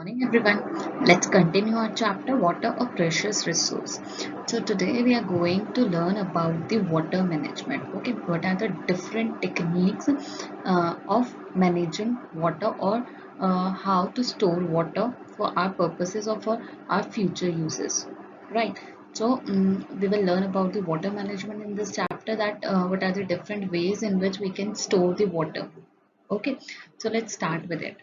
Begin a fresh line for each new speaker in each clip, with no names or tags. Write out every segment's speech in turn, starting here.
Morning everyone. Let's continue our chapter Water a Precious Resource. So today we are going to learn about the water management. Okay, what are the different techniques of managing water or how to store water for our purposes or for our future uses. Right. So we will learn about the water management in this chapter that what are the different ways in which we can store the water. Okay, so let's start with it.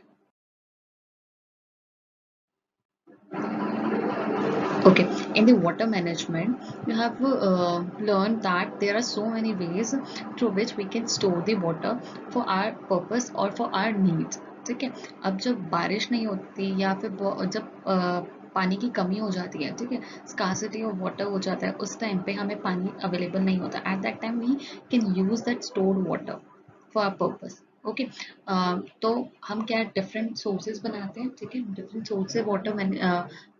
Okay, in the water management, you have learned that there are so many ways through which we can store the water for our purpose or for our needs. ठीक है, अब जब बारिश नहीं होती या फिर जब पानी की कमी हो जाती है, ठीक है, स्कार्सिटी ऑफ वाटर हो जाता है, उस टाइम पे हमें पानी अवेलेबल नहीं होता. At that time we can use that stored water for our purpose. Okay, तो हम क्या डिफरेंट सोर्सेज बनाते हैं. ठीक है, डिफरेंट सोर्स से वाटर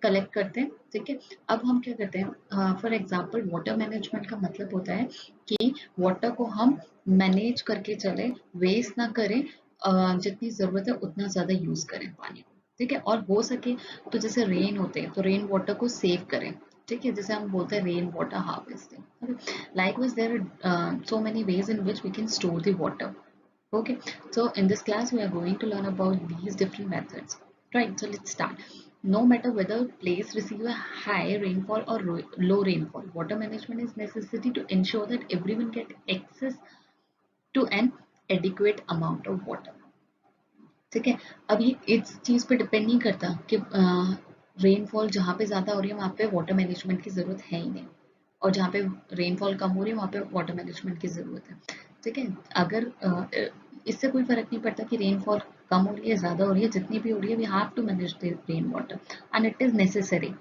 कलेक्ट करते हैं. ठीक है, अब हम क्या करते हैं, फॉर एग्जांपल वाटर मैनेजमेंट का मतलब होता है कि वाटर को हम मैनेज करके चले, वेस्ट ना करें, जितनी ज़रूरत है उतना ज़्यादा यूज़ करें पानी को. ठीक है, और हो सके तो जैसे रेन होते हैं तो रेन वाटर को सेव करें. ठीक है, जैसे हम बोलते हैं rain water harvesting. Likewise, there are so many ways in which we can store the water. Okay, so in this class we are going to learn about these different methods. Right, so let's start. No matter whether place receive a high rainfall or low rainfall, water management is necessary to ensure that everyone get access to an adequate amount of water. ठीक है, अब ये इस चीज पे depend नहीं करता कि रेनफॉल जहाँ पे ज्यादा हो रही है वहाँ पे वाटर मैनेजमेंट की जरूरत है ही नहीं, और जहाँ पे रेनफॉल कम हो रही है वहाँ पे वाटर मैनेजमेंट की जरूरत है. ठीक है, अगर इससे कोई फर्क नहीं पड़ता कि रेनफॉल कम हो रही है ज्यादा हो रही है, जितनी भी हो रही है we have to manage the rain water and it is necessary.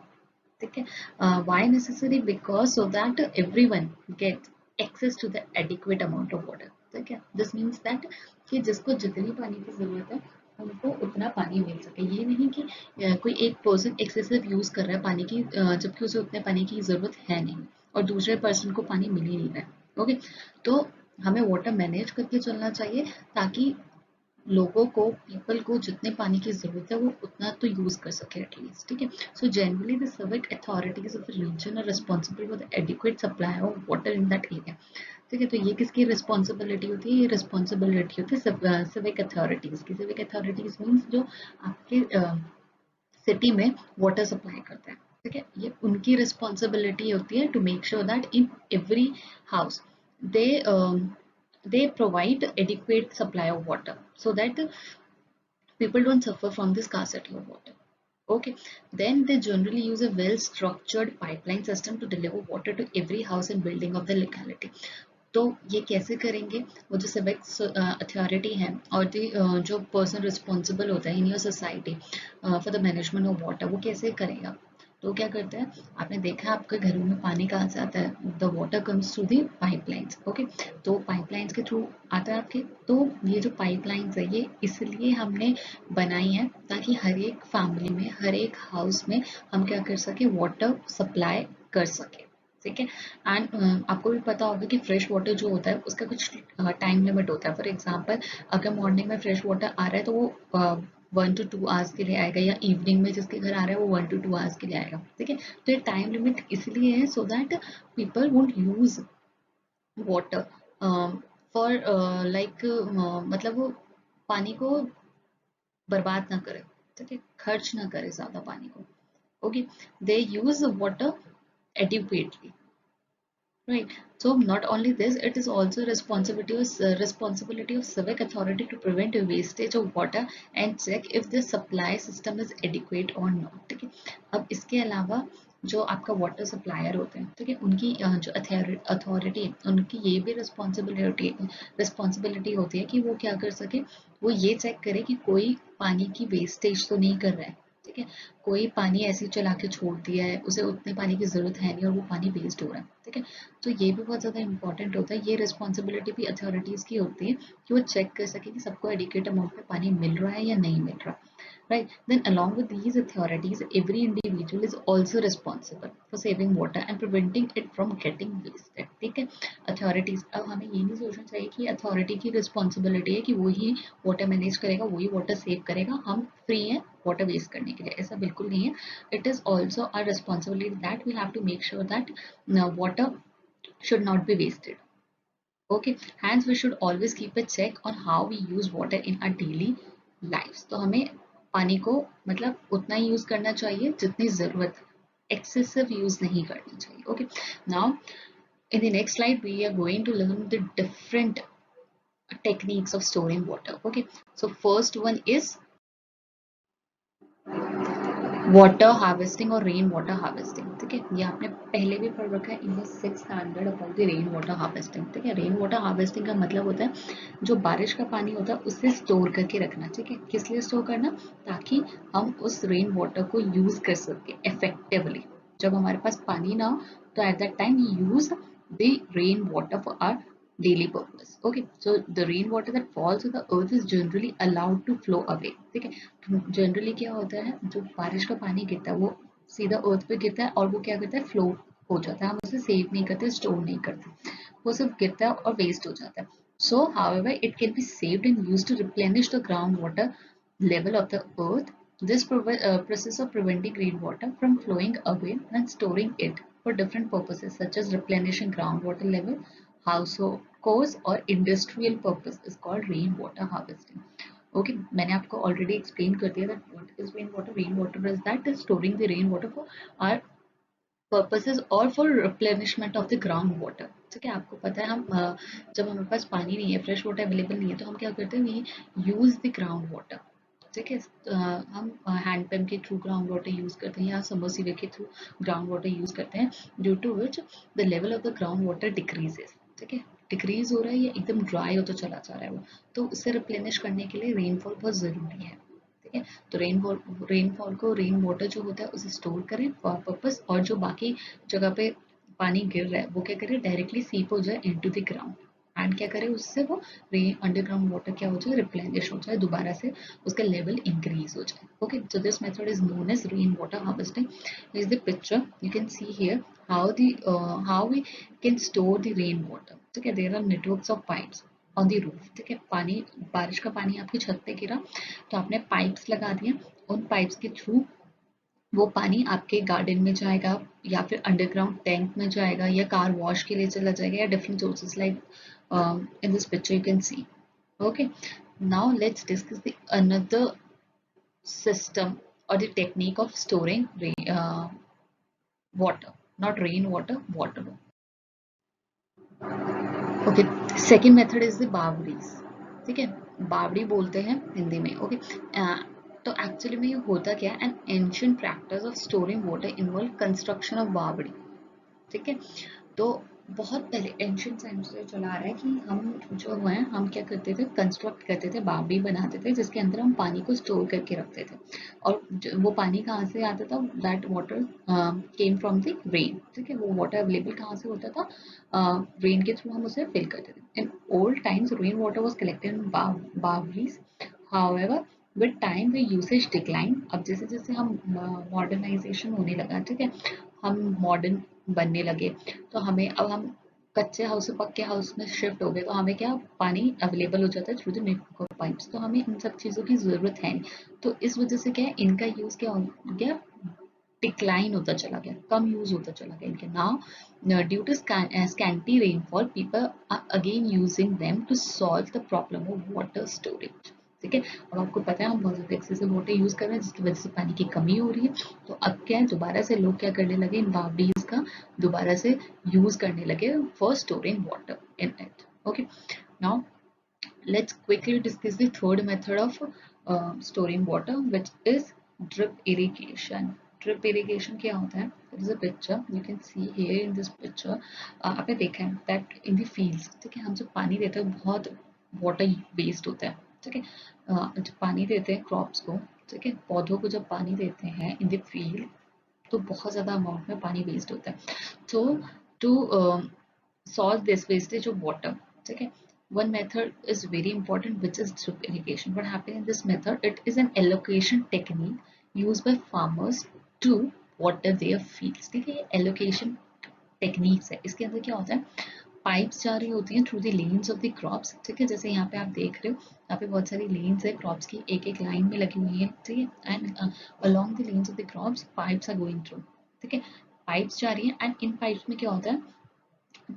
ठीक है, why necessary? Because so that everyone get access to the adequate amount of water. ठीक है, दिस मीन्स दैट कि जिसको जितनी पानी की जरूरत है उनको उतना पानी मिल सके. ये नहीं कि कोई एक पर्सन एक्सेसिव यूज कर रहा है पानी की, जबकि उसे उतने पानी की जरूरत है नहीं और दूसरे पर्सन को पानी मिल ही नहीं रहा है. ओके, तो हमें वाटर मैनेज करके चलना चाहिए ताकि लोगों को, पीपल को जितने पानी की जरूरत है वो उतना तो यूज कर सके एटलीस्ट. ठीक है, so generally the civic authorities of region are responsible for the adequate supply of water in that area. ठीक है, तो ये किसकी रिस्पॉन्सिबिलिटी होती है? ये रिस्पॉन्सिबिलिटी होती है सिविक अथॉरिटीज की. सिविक अथॉरिटीज मीन्स जो आपके सिटी में वाटर सप्लाई करते हैं. ठीक है, ये उनकी रिस्पॉन्सिबिलिटी होती है to make sure that in every house they they provide adequate supply of water so that people don't suffer from the scarcity of water. Okay, then they generally use a well structured pipeline system to deliver water to every house and building of the locality. तो ये कैसे करेंगे? वो जो civic authority है और जो person responsible होता है in your society for the management of water, वो कैसे करेगा? तो क्या करते हैं, आपने देखा आपके घरों में पानी कहाँ से आता है? The water comes through the pipelines. Okay, तो पाइपलाइंस के थ्रू आता है आपके. तो ये जो पाइपलाइंस है ये इसलिए हमने बनाई है ताकि हर एक फैमिली में, हर एक हाउस में हम क्या कर सके, वाटर सप्लाई कर सके. ठीक है, एंड आपको भी पता होगा कि फ्रेश वाटर जो होता है उसका कुछ टाइम लिमिट होता है. फॉर एग्जांपल, अगर मॉर्निंग में फ्रेश वाटर आ रहा है तो वो 1 to 2 आवर्स के लिए आएगा, या इवनिंग में जिसके घर आ रहा है वो 1 to 2 आवर्स के लिए आएगा. ठीक है, तो ये टाइम लिमिट इसलिए है so that people won't use water for like, मतलब वो पानी को बर्बाद ना करे. ठीक है, खर्च ना करे ज्यादा पानी को. Okay, they use water adequately. Right. So not only this, it is also responsibility of civic authority to prevent wastage of water and check if the supply system is adequate or not. ठीक है, अब इसके अलावा जो आपका water supplier होते हैं, ठीक है, उनकी जो अथॉरिटी है उनकी ये भी रिस्पॉन्सिबिलिटी होती है कि वो क्या कर सके, वो ये चेक करे कि कोई पानी की वेस्टेज तो नहीं कर रहा है. ठीक है, कोई पानी ऐसे ही चला के छोड़ दिया है, उसे उतने पानी की जरूरत है नहीं और वो पानी वेस्ट हो रहा है. ठीक है, तो ये भी बहुत ज़्यादा इंपॉर्टेंट होता है. ये रिस्पॉन्सिबिलिटी भी अथॉरिटीज़ की होती है कि वो चेक कर सके कि सबको एडिक्वेट अमाउंट में पानी मिल रहा है या नहीं मिल रहा. right? Then along with these authorities, every individual is also responsible for saving water and preventing it from getting wasted. ठीक है, authorities, अब हमें ये नहीं सोचना चाहिए कि अथॉरिटी की रिस्पॉन्सिबिलिटी है कि वही वाटर मैनेज करेगा, वही वाटर सेव करेगा, हम फ्री हैं वाटर वेस्ट करने के लिए, ऐसा बिल्कुल नहीं है. It is also our responsibility that we have to make sure that water should not be wasted. Okay, hence we should always keep a check on how we use water in our daily lives. तो हमें पानी को मतलब उतना ही use करना चाहिए जितनी जरूरत, excessive use नहीं करना चाहिए. Okay, now in the next slide we are going to learn the different techniques of storing water. Okay, so first one is water harvesting और रेन वाटर हार्वेस्टिंग. ठीक है, ये आपने पहले भी पढ़ रखा है in the 6th standard about the rain water harvesting. ठीक है, रेन वाटर हार्वेस्टिंग का मतलब होता है जो बारिश का पानी होता है उसे स्टोर करके रखना. ठीक है, किस लिए स्टोर करना, ताकि हम उस रेन वाटर को यूज कर सके इफेक्टिवली. जब हमारे पास पानी ना हो तो at that time use the rain water for our daily purpose. Okay, so the rainwater that falls to the earth is generally allowed to flow away. ठीक है, जनरली क्या होता है, जो बारिश का पानी गिरता है वो सीधा अर्थ पे गिरता है और वो क्या करता है, फ्लो हो जाता है, हम उसे सेव नहीं करते, स्टोर नहीं करते, वो सिर्फ गिरता है और वेस्ट हो जाता है. So however it can be saved and used to replenish the ground water level of the earth. This process of preventing rainwater from flowing away and storing it for different purposes such as replenishing groundwater level, household chores or industrial purpose is called rainwater harvesting. Okay, मैंने आपको already explain कर दिया that what is rainwater. Rainwater is that is storing the rainwater for our purposes और for replenishment of the ground water. ठीक है, आपको पता है हम जब हमारे पास पानी नहीं है, फ्रेश वाटर अवेलेबल नहीं है, तो हम क्या करते हैं, we use the ground water. ठीक है, हम हैंडपम्प के थ्रू ग्राउंड वाटर यूज करते हैं या समरसीवर के थ्रू ग्राउंड वाटर यूज करते हैं, due to which the level of the ground water decreases. ठीक है, डिक्रीज हो रहा है या एकदम ड्राई होता चला जा रहा है वो, तो उसे रिप्लेनिश करने के लिए रेनफॉल बहुत जरूरी है. ठीक है, तो रेनफॉल को रेन वाटर जो होता है उसे स्टोर करें फॉर पर्पस, और जो बाकी जगह पे पानी गिर रहा है वो क्या करें, डायरेक्टली सीप हो जाए इनटू द ग्राउंड, एंड क्या करें उससे वो अंडरग्राउंड वाटर क्या हो जाए, रिप्लेनिश हो जाए, दोबारा से उसका लेवल इंक्रीज हो जाए. Okay, so this method is known as rain water harvesting. Is the picture you can see here how we can store the rain water. ठीक है, there are networks of pipes on the roof. ठीक है, पानी, बारिश का पानी आपकी छत पे गिरा तो आपने पाइप्स लगा दिए, उन पाइप्स के थ्रू वो पानी आपके गार्डन में जाएगा या फिर अंडरग्राउंड टैंक में जाएगा या कार वॉश के लिए चला जाएगा या different sources like in this picture you can see. Okay, now let's discuss the another system or the technique of storing water, not rainwater, water. Okay, second method is the बावड़ीज. ठीक है, बावड़ी बोलते हैं हिंदी में. ओके, तो actually में ये होता क्या है, an ancient practice of storing water involve construction of बावड़ी. ठीक है, तो बहुत पहले एंशियंट टाइम से चला आ रहा है कि हम जो है हम क्या करते थे, कंस्ट्रक्ट करते थे, बावड़ी बनाते थे जिसके अंदर हम पानी को स्टोर करके रखते थे. और वो पानी कहाँ से आता था, that water came from the rain. ठीक है, वो वाटर अवेलेबल कहाँ से होता था, रेन के थ्रू हम उसे फिल करते थे. In old times rain water was collected in baoris. However with time the usage decline. अब जैसे जैसे हम मॉडर्नाइजेशन होने लगा, ठीक है, हम मॉडर्न बनने लगे, तो हमें अब हम कच्चे हाउस से पक्के हाउस में शिफ्ट हो गए, तो हमें क्या पानी अवेलेबल हो जाता है थ्रू द नेटवर्क पाइप्स, तो हमें इन सब चीज़ों की ज़रूरत है नहीं. तो इस वजह से क्या है, इनका यूज़ क्या हो गया, डिक्लाइन होता चला गया, कम यूज होता चला गया इनके. Now due to scanty rainfall people are again using them to solve the problem of water storage. ठीक है, अब आपको पता है हम बहुत ज़्यादा एक्सेसिव वाटर यूज कर रहे हैं जिसकी वजह से पानी की कमी हो रही है, तो अब क्या है, दोबारा से लोग क्या करने लगे, इन बावड़ीज का दोबारा से यूज करने लगे for storing water in it. Okay, now let's quickly discuss the third method of storing water, which is drip irrigation. Drip irrigation क्या होता है, there is a picture you can see here in this picture. आपने देखा है that in the fields, ठीक है, हम जब पानी देते हैं बहुत water waste होता है. ठीक है, जब पानी देते हैं क्रॉप्स को, ठीक है, पौधों को जब पानी देते हैं इन द फील्ड, तो बहुत ज़्यादा अमाउंट में पानी वेस्ट होता है. तो to solve this wastage of water, ठीक है, one method is very important, which is drip irrigation. What happens in this method? It is an allocation technique used by farmers to water their fields. ठीक है, ये allocation techniques है. इसके अंदर क्या होता है? पाइप्स जा रही होती हैं through the lanes of the crops. ठीक है, जैसे यहाँ पे आप देख रहे हो, यहाँ पे बहुत सारी लेन्स है क्रॉप्स की, एक एक लाइन में लगी हुई है. ठीक है, and along the lanes of the crops pipes are going through. ठीक है, पाइप्स जा रही है एंड इन पाइप्स में क्या होता है?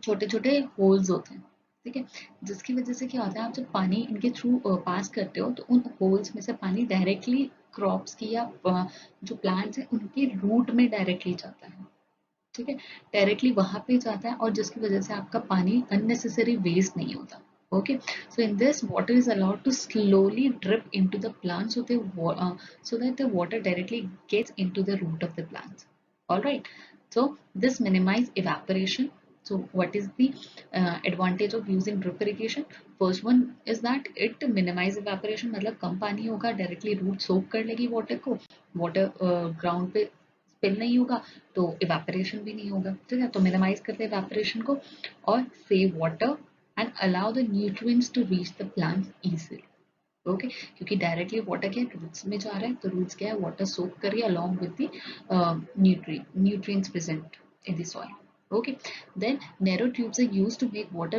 छोटे छोटे होल्स होते हैं. ठीक है, जिसकी वजह से क्या होता है? आप जब पानी इनके थ्रू पास करते हो तो उन होल्स में से पानी डायरेक्टली क्रॉप्स की या जो प्लांट्स हैं उनके रूट में डायरेक्टली जाता है. ठीक है, डायरेक्टली वहां पे जाता है और जिसकी वजह से आपका पानी अननेसेसरी वेस्ट नहीं होता. Okay, so in this, water is allowed to slowly drip into the plant so that the water directly gets into the root of the plants. All right, so this minimize evaporation. So what is the advantage of using drip irrigation? First one is that it minimize evaporation. मतलब कम पानी होगा, directly root soak कर लेगी water को, water ground पे spill नहीं होगा, तो evaporation भी नहीं होगा. ठीक है, तो minimize करते हैं evaporation को और save water and allow the nutrients to reach the plants easily. Okay, क्योंकि डायरेक्टली वाटर क्या है? रूट्स में जा रहा है, तो रूट्स क्या है? वाटर सोक करिए along with the nutrients present in the soil. Okay, then narrow tubes are used to make water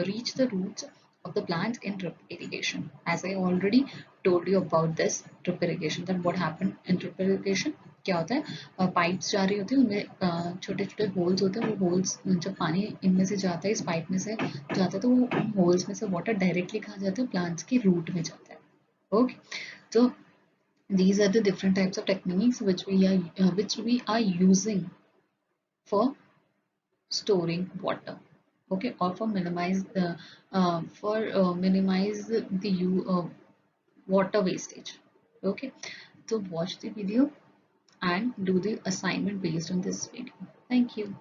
reach the roots of the plants in drip irrigation. As I already told you about this drip irrigation, then what happened in drip irrigation? क्या होता है? Pipes जा रही होती है, उनमें छोटे छोटे होल्स होते हैं. वो होल्स जब पानी इनमें से जाता है, इस पाइप में से जाता है, तो वो होल्स में से वाटर डायरेक्टली कहाँ जाता है? प्लांट्स के रूट में जाता है. ओके, तो these are the different types of techniques which we are using for storing water. Okay, or for minimize the water wastage. Okay, so watch the video and do the assignment based on this video. Thank you.